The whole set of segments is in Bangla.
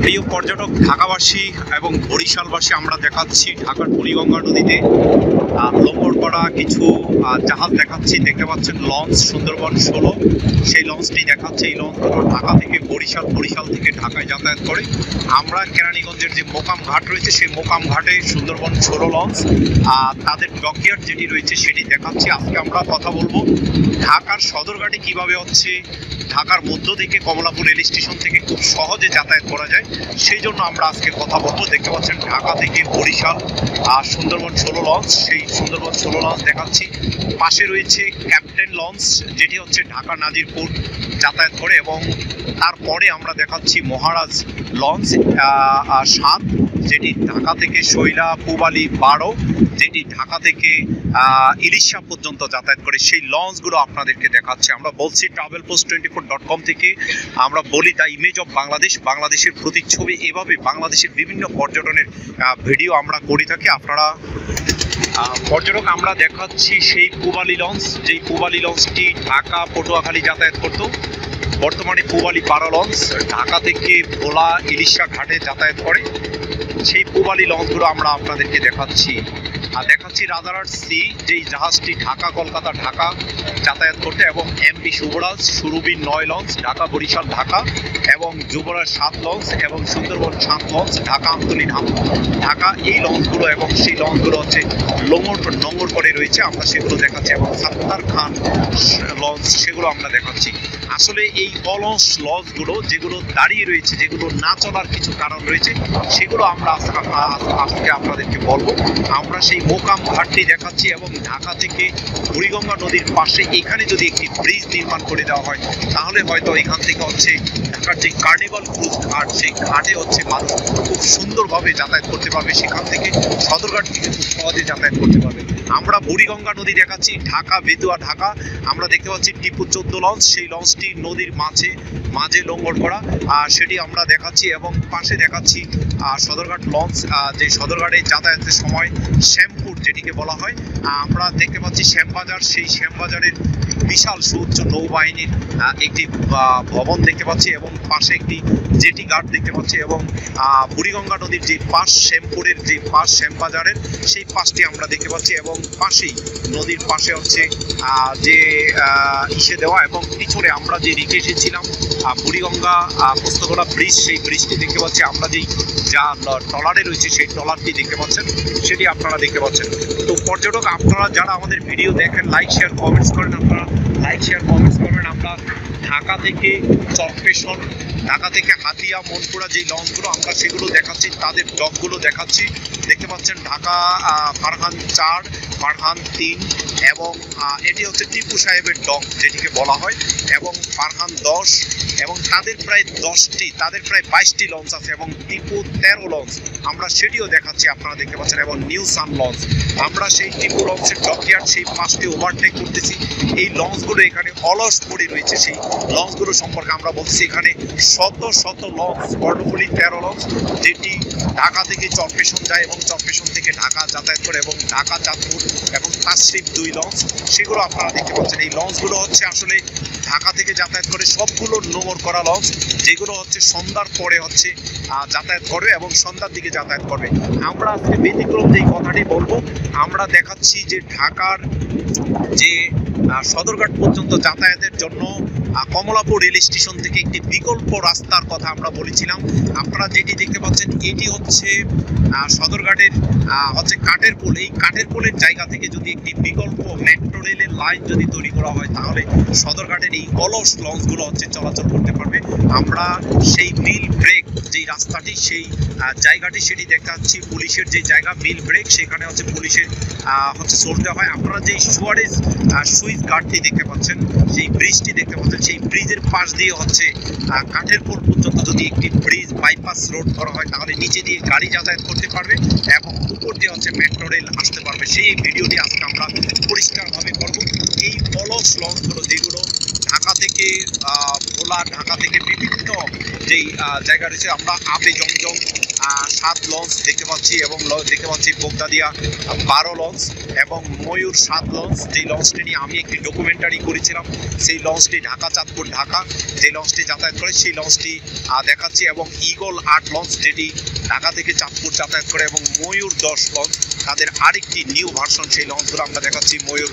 প্রিয় পর্যটক ঢাকাবাসী এবং বরিশালবাসী, আমরা দেখাচ্ছি ঢাকার বুড়িগঙ্গা নদীতে লঙ্গর করা কিছু জাহাজ দেখাচ্ছি। দেখতে পাচ্ছেন লঞ্চ সুন্দরবন 16, সেই লঞ্চটি দেখাচ্ছে। এই লঞ্চগুলো ঢাকা থেকে বরিশাল, বরিশাল থেকে ঢাকায় যাতায়াত করে। আমরা কেরানীগঞ্জের যে মোকাম ঘাট রয়েছে, সেই মোকাম ঘাটে সুন্দরবন 16 লঞ্চ তাদের ডকইয়ার্ড যেটি রয়েছে সেটি দেখাচ্ছি। আজকে আমরা কথা বলবো ঢাকার সদরঘাটে কিভাবে হচ্ছে ঢাকার মধ্য থেকে কমলাপুর রেল স্টেশন থেকে খুব সহজে যাতায়াত করা যায়, সেই জন্য আমরা আজকে কথা বলবো। দেখতে পাচ্ছেন ঢাকা থেকে বরিশাল সুন্দরবন 16 লঞ্চ, সেই সুন্দরবন 16 লঞ্চ দেখাচ্ছি। পাশে রয়েছে ক্যাপ্টেন লঞ্চ, যেটি হচ্ছে ঢাকা নাজিরপুর যাতায়াত করে, এবং তারপরে আমরা দেখাচ্ছি মহারাজ লঞ্চ 7, যেটি ঢাকা থেকে শৈলা পূবালি 12, যেটি ঢাকা থেকে ইলিশা পর্যন্ত যাতায়াত করে। সেই লঞ্চগুলো আপনাদেরকে দেখাচ্ছে। আমরা বলছি travelpost24.com থেকে, আমরা বলি দ্য ইমেজ অফ বাংলাদেশ, বাংলাদেশের প্রতিচ্ছবি। এভাবে বাংলাদেশের বিভিন্ন পর্যটনের ভিডিও আমরা করে থাকি। আপনারা পর্যটক, আমরা দেখাচ্ছি সেই পূবালি লঞ্চ, যেই পূবালি লঞ্চটি ঢাকা পটুয়াখালী যাতায়াত করত। বর্তমানে পূবালি 12 লঞ্চ ঢাকা থেকে ভোলা ইলিশা ঘাটে যাতায়াত করে। সেই পূবালি লঞ্চগুলো আমরা আপনাদেরকে দেখাচ্ছি। দেখাচ্ছি রাজারহাট সি, যেই জাহাজটি ঢাকা কলকাতা ঢাকা যাতায়াত করতে, এবং এমবি শুভরাজ সুরভি 9 লঞ্চ ঢাকা বরিশাল ঢাকা, এবং যুবরাজ 7 লঞ্চ, এবং সুন্দরবন 7 লঞ্চ ঢাকা আমতলী ঢাকা। এই লঞ্চগুলো এবং সেই লঞ্চগুলো হচ্ছে নোঙর করে রয়েছে, আমরা সেগুলো দেখাচ্ছি। এবং সাত্তার খান লঞ্চ, সেগুলো আমরা দেখাচ্ছি। আসলে এই অলঞ্চ লঞ্চগুলো যেগুলো দাঁড়িয়ে রয়েছে, যেগুলো না চলার কিছু কারণ রয়েছে, সেগুলো আমরা আজকে আপনাদেরকে বলবো। আমরা সেই মোকাম ঘাটটি দেখাচ্ছি, এবং ঢাকা থেকে বুড়িগঙ্গা নদীর পাশে এখানে যদি একটি ব্রিজ নির্মাণ করে দেওয়া হয়, তাহলে হয়তো এখান থেকে হচ্ছে ঢাকার যে কার্নিভাল ক্রুজ ঘাট, সেই ঘাটে হচ্ছে মানুষ খুব সুন্দরভাবে যাতায়াত করতে পারবে। সেখান থেকে সদরঘাট থেকে খুব সহজে যাতায়াত করতে পারবে। আমরা বুড়িগঙ্গা নদী দেখাচ্ছি, ঢাকা বেতুয়া ঢাকা। আমরা দেখতে পাচ্ছি টিপু 14 লঞ্চ, সেই লঞ্চটি নদীর মাঝে লঙ্গর করা, সেটি আমরা দেখাচ্ছি। এবং পাশে দেখাচ্ছি সদরঘাট লঞ্চ, যে সদরঘাটে যাতায়াতের সময় শ্যামপুর যেটিকে বলা হয়। আমরা দেখতে পাচ্ছি শ্যামবাজার, সেই শ্যামবাজারের বিশাল সুউচ্চ নৌবাহিনীর একটি ভবন দেখতে পাচ্ছি, এবং পাশে একটি জেটি ঘাট দেখতে পাচ্ছি। এবং বুড়িগঙ্গা নদীর যে পাশ, শ্যামপুরের যে পাশ শ্যামবাজারের, সেই পাশটি আমরা দেখতে পাচ্ছি। এবং পাশেই নদীর পাশে হচ্ছে যে ইসে দেওয়া, এবং পিছনে আমরা যে রেখে এসেছিলাম বুড়িগঙ্গা পোস্তগোলা ব্রিজ, সেই ব্রিজটি দেখতে পাচ্ছি। আমরা যেই যা ট্রলারে রয়েছে, সেই ট্রলারটি দেখতে পাচ্ছেন, সেটি আপনারা দেখতে পাচ্ছেন। তো পর্যটক, আপনারা যারা আমাদের ভিডিও দেখেন, লাইক শেয়ার কমেন্টস করেন, আপনারা লাইক শেয়ার কমেন্টস করবেন। আমরা ঢাকা থেকে চরপেশন, ঢাকা থেকে হাতিয়া মনপুরা যেই লঞ্চগুলো, আমরা সেগুলো দেখাচ্ছি, তাদের ডকগুলো দেখাচ্ছি। দেখতে পাচ্ছেন ঢাকা ফারহান 4, ফারহান 3, এবং এটি হচ্ছে টিপু সাহেবের ডক যেটিকে বলা হয়, এবং ফারহান 10, এবং তাদের প্রায় 10টি, তাদের প্রায় 22টি লঞ্চ আছে, এবং টিপু 13 লঞ্চ আমরা সেটিও দেখাচ্ছি, আপনারা দেখতে পাচ্ছেন। এবং নিউ সান লঞ্চ, আমরা সেই টিপু লঞ্চের ডকইয়ার্ড, সেই পাশটি ওভারটেক করতেছি। এই লঞ্চগুলো এখানে অলস পড়ে রয়েছে, সেই লঞ্চগুলো সম্পর্কে আমরা বলছি। এখানে শত শত লঞ্চ, কর্ণফুলী 13 লঞ্চ, যেটি ঢাকা থেকে চরপেশন যায়, এবং চরপেশন থেকে ঢাকা যাতায়াত করে, এবং ঢাকা চাঁদপুর এবং তাশরিফ 2 লঞ্চ, সেগুলো আপনারা দেখতে পাচ্ছেন। এই লঞ্চগুলো হচ্ছে আসলে ঢাকা থেকে যাতায়াত করে, সবগুলো নোঙর করা লঞ্চ, যেগুলো হচ্ছে সন্ধ্যার পরে হচ্ছে যাতায়াত করবে, এবং সন্ধ্যার দিকে যাতায়াত করবে। আমরা আজকে ব্যতিক্রম যেই কথাটি বলবো, আমরা দেখাচ্ছি যে ঢাকার যে সদরঘাট পর্যন্ত যাতায়াতের জন্য কমলাপুর রেল স্টেশন থেকে একটি বিকল্প রাস্তার কথা আমরা বলেছিলাম। আপনারা যেটি দেখতে পাচ্ছেন, এটি হচ্ছে সদরঘাটের হচ্ছে কাঠের পোল। এই কাঠের পোলের জায়গা থেকে যদি একটি বিকল্প মেট্রো রেলের লাইন যদি তৈরি করা হয়, তাহলে সদরঘাটের এই অলস লঞ্চগুলো হচ্ছে চলাচল করতে পারবে। আমরা সেই মিল ব্রেক যেই রাস্তাটি, সেই জায়গাটি সেটি দেখাচ্ছি। পুলিশের যে জায়গা মিল ব্রেক, সেখানে হচ্ছে পুলিশের হচ্ছে চলতে হয়। আপনারা যেই সুয়ারেজ সুইচ গার্ডটি দেখতে পাচ্ছেন, সেই ব্রিজটি দেখতে পাচ্ছেন, সেই ব্রিজের পাশ দিয়ে হচ্ছে কাঠের পোল পর্যন্ত যদি একটি ব্রিজ বাইপাস রোড করা হয়, তাহলে নিচে দিয়ে গাড়ি যাতায়াত করতে পারবে, এবং উপর দিয়ে হচ্ছে মেট্রো রেল আসতে পারবে। সেই ভিডিওটি আজকে আমরা পরিষ্কারভাবে করব। এই অলস লঞ্চগুলো যেগুলো ঢাকা থেকে ভোলা, ঢাকা থেকে বিভিন্ন যেই জায়গা রয়েছে, আমরা আবে জমজম 7 লঞ্চ দেখতে পাচ্ছি, এবং দেখতে পাচ্ছি বোগদাদিয়া 12 লঞ্চ এবং ময়ূর 7 লঞ্চ। যেই লঞ্চটি নিয়ে আমি একটি ডকুমেন্টারি করেছিলাম, সেই লঞ্চটি ঢাকা চাঁদপুর ঢাকা যে লঞ্চটি যাতায়াত করে সেই লঞ্চটি দেখাচ্ছি, এবং ঈগল 8 লঞ্চ যেটি ঢাকা থেকে চাঁদপুর যাতায়াত করে, এবং ময়ূর 10 লঞ্চ তাদের আরেকটি নিউ ভার্সন, সেই লঞ্চগুলো আমরা দেখাচ্ছি। ময়ূর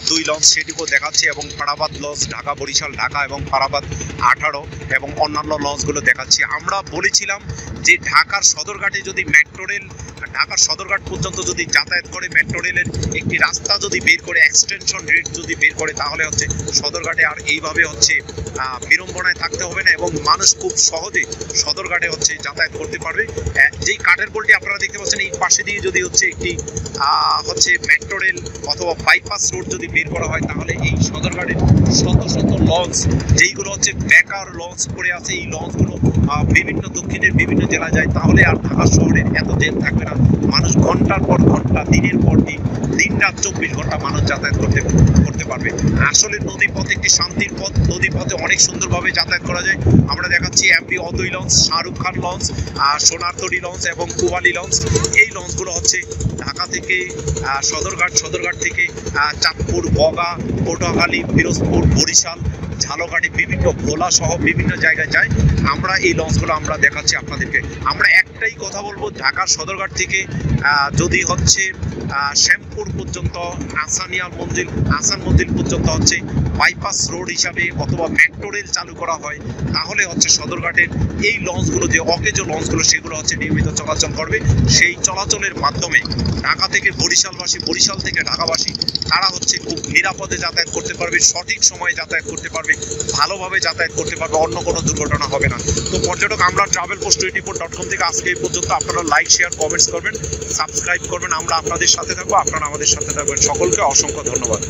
2 লঞ্চ সেটিকেও দেখাচ্ছি, এবং পারাবাদ লঞ্চ ঢাকা বরিশাল ঢাকা এবং পারাবাদ 18 এবং অন্যান্য লঞ্চগুলো দেখাচ্ছি। আমরা বলেছিলাম যে ঢাকার সদরঘাটে যদি মেট্রো রেল ঢাকার সদরঘাট পর্যন্ত যদি যাতায়াত করে, মেট্রো রেলের একটি রাস্তা যদি বের করে, এক্সটেনশন রেট যদি বের করে, তাহলে হচ্ছে সদরঘাটে আর এইভাবে হচ্ছে বিড়ম্বনায় থাকতে হবে না, এবং মানুষ খুব সহজে সদরঘাটে হচ্ছে যাতায়াত করতে পারবে। যেই কাঠের পোলটি আপনারা দেখতে পাচ্ছেন, এই পাশে দিয়ে যদি হচ্ছে একটি হচ্ছে মেট্রো রেল অথবা বাইপাস রোড যদি বের করা হয়, তাহলে এই সদরঘাটের শত শত লঞ্চ যেইগুলো হচ্ছে বেকার লঞ্চ পড়ে আছে, এই লঞ্চগুলো বিভিন্ন দক্ষিণের বিভিন্ন জেলায় যায়, তাহলে আর ঢাকা শহরের এত জ্যাম থাকবে না। মানুষ ঘন্টার পর ঘন্টা, দিনের পর দিন, দিন-রাত 24 ঘন্টা মানুষ যাতায়াত করতে পারবে। আসলে নদীপথ একটি শান্তির পথ, নদীপথে অনেক সুন্দরভাবে যাতায়াত করা যায়। আমরা দেখাচ্ছি MV অদৈ launch, Shahrukh Khan launch, Sonartori launch এবং কুবালি লঞ্চ। এই লঞ্চগুলো হচ্ছে ঢাকা থেকে সদরঘাট থেকে চাঁদপুর, বগা, পটুয়াখালী, পিরোজপুর, বরিশাল, ঝালকাঠি, বিভিন্ন ভোলা সহ বিভিন্ন জায়গায় যায়। আমরা এই লঞ্চগুলো আমরা দেখাচ্ছি আপনাদেরকে। আমরা একটাই কথা বলবো, ঢাকার সদরঘাট থেকে যদি হচ্ছে শ্যামপুর পর্যন্ত আসান মন্দির পর্যন্ত হচ্ছে বাইপাস রোড হিসাবে অথবা মেট্রো রেল চালু করা হয়, তাহলে হচ্ছে সদরঘাটের এই লঞ্চগুলো, যে অকেজো লঞ্চগুলো, সেগুলো হচ্ছে নিয়মিত চলাচল করবে। সেই চলাচলের মাধ্যমে ঢাকা থেকে বরিশালবাসী, বরিশাল থেকে ঢাকাবাসী, তারা হচ্ছে খুব নিরাপদে যাতায়াত করতে পারবে, সঠিক সময়ে যাতায়াত করতে পারবে, ভালোভাবে যাতায়াত করতে পারবে, অন্য কোনো দুর্ঘটনা হবে না। তো পর্যটক আমরা travelpost24.com থেকে আজকে এই পর্যন্ত। আপনারা লাইক, শেয়ার, কমেন্টস করবেন, সাবস্ক্রাইব করবেন। আমরা আপনাদের সাথে থাকবো, আপনারা আমাদের সাথে থাকবেন। সকলকে অসংখ্য ধন্যবাদ।